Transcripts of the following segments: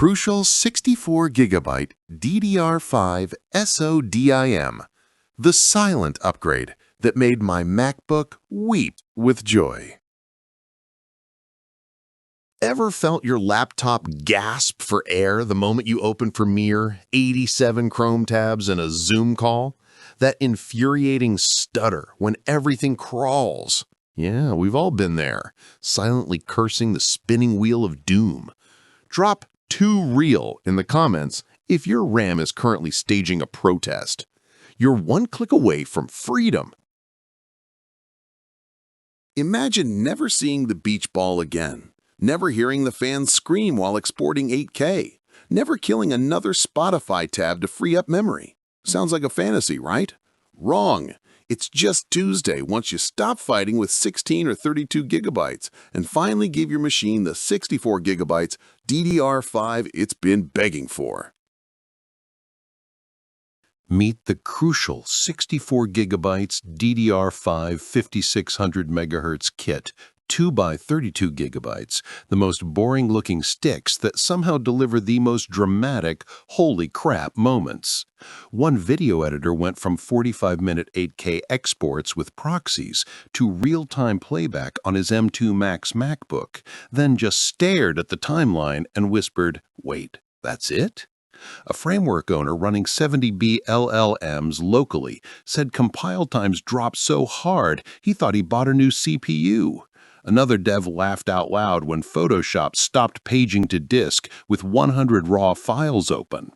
crucial 64GB DDR5 SODIMM, the silent upgrade that made my MacBook weep with joy. Ever felt your laptop gasp for air the moment you open Premiere, 87 Chrome tabs, and a Zoom call? That infuriating stutter when everything crawls. Yeah, we've all been there, silently cursing the spinning wheel of doom. Drop "too real" in the comments if your RAM is currently staging a protest. You're one click away from freedom. Imagine never seeing the beach ball again, never hearing the fans scream while exporting 8K, never killing another Spotify tab to free up memory. Sounds like a fantasy, right? Wrong. It's just Tuesday once you stop fighting with 16 or 32 gigabytes and finally give your machine the 64 gigabytes DDR5 it's been begging for. Meet the crucial 64 gigabytes DDR5 5600 MHz kit, 2x32 gigabytes, the most boring-looking sticks that somehow deliver the most dramatic, holy crap moments. One video editor went from 45-minute 8K exports with proxies to real-time playback on his M2 Max MacBook, then just stared at the timeline and whispered, "Wait, that's it?" A framework owner running 70B LLMs locally said compile times dropped so hard he thought he bought a new CPU. Another dev laughed out loud when Photoshop stopped paging to disk with 100 raw files open.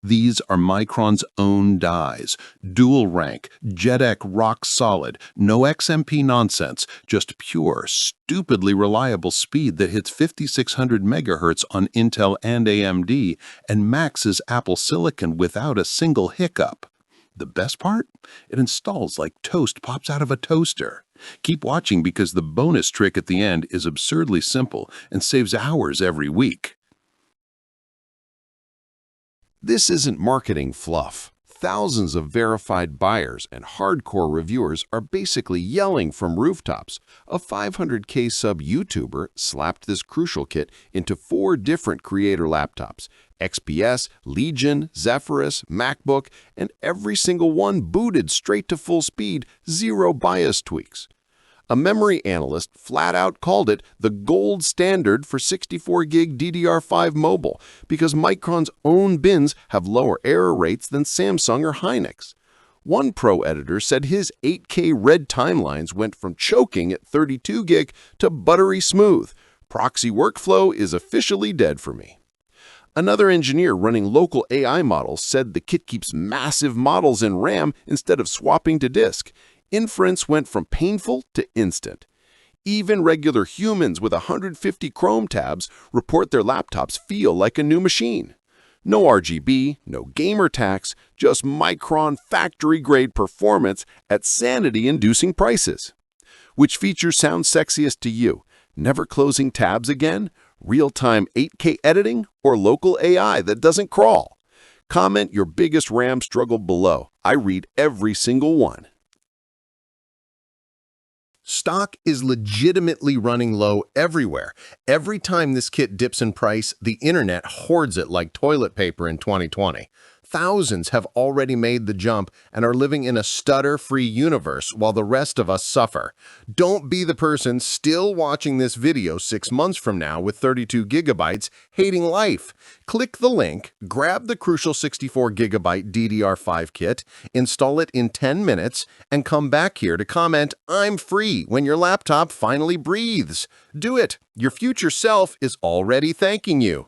These are Micron's own dies, dual rank, JEDEC-rock-solid, no XMP nonsense, just pure, stupidly reliable speed that hits 5600 MHz on Intel and AMD and maxes Apple Silicon without a single hiccup. The best part? It installs like toast pops out of a toaster. Keep watching because the bonus trick at the end is absurdly simple and saves hours every week. This isn't marketing fluff. Thousands of verified buyers and hardcore reviewers are basically yelling from rooftops. A 500K sub YouTuber slapped this crucial kit into 4 different creator laptops: XPS, Legion, Zephyrus, MacBook, and every single one booted straight to full speed, zero BIOS tweaks. A memory analyst flat out called it the gold standard for 64GB DDR5 mobile because Micron's own bins have lower error rates than Samsung or Hynix. One pro editor said his 8K red timelines went from choking at 32GB to buttery smooth. Proxy workflow is officially dead for me. Another engineer running local AI models said the kit keeps massive models in RAM instead of swapping to disk. Inference went from painful to instant. Even regular humans with 150 Chrome tabs report their laptops feel like a new machine. No RGB, no gamer tax, just Micron factory-grade performance at sanity-inducing prices. Which feature sounds sexiest to you? Never closing tabs again? Real-time 8K editing? Or local AI that doesn't crawl? Comment your biggest RAM struggle below. I read every single one. Stock is legitimately running low everywhere. Every time this kit dips in price, the internet hoards it like toilet paper in 2020. Thousands have already made the jump and are living in a stutter-free universe while the rest of us suffer. Don't be the person still watching this video 6 months from now with 32 gigabytes hating life. Click the link, grab the crucial 64 gigabyte DDR5 kit, install it in 10 minutes, and come back here to comment "I'm free" when your laptop finally breathes. Do it. Your future self is already thanking you.